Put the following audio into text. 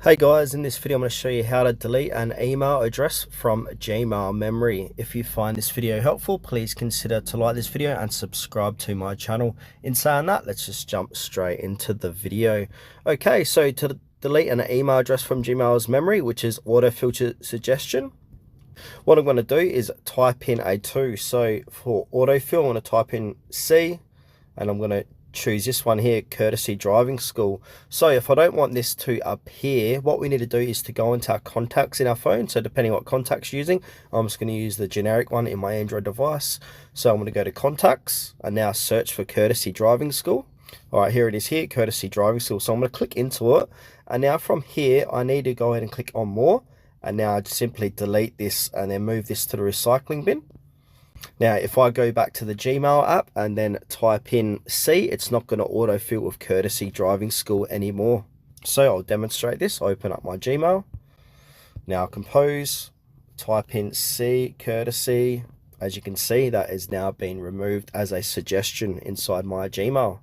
Hey guys, in this video I'm going to show you how to delete an email address from Gmail memory. If you find this video helpful, please consider to like this video and subscribe to my channel. In saying that, let's just jump straight into the video. Okay, so to delete an email address from Gmail's memory, which is autofilter suggestion, what I'm going to do is type in a 2. So for autofill, I'm going to type in C, and I'm going to choose this one here, Courtesy Driving School. So if I don't want this to appear, what we need to do is to go into our contacts in our phone. So depending on what contacts you're using, I'm just going to use the generic one in my Android device. So I'm going to go to contacts and now search for Courtesy Driving School. All right, here it is here, Courtesy Driving School. So I'm going to click into it. And now from here, I need to go ahead and click on more. And now I'd simply delete this and then move this to the recycling bin. Now, if I go back to the Gmail app and then type in C, it's not going to autofill with Courtesy Driving School anymore. So I'll demonstrate this. Open up my Gmail. Now compose, type in C, Courtesy. As you can see, that is now being removed as a suggestion inside my Gmail.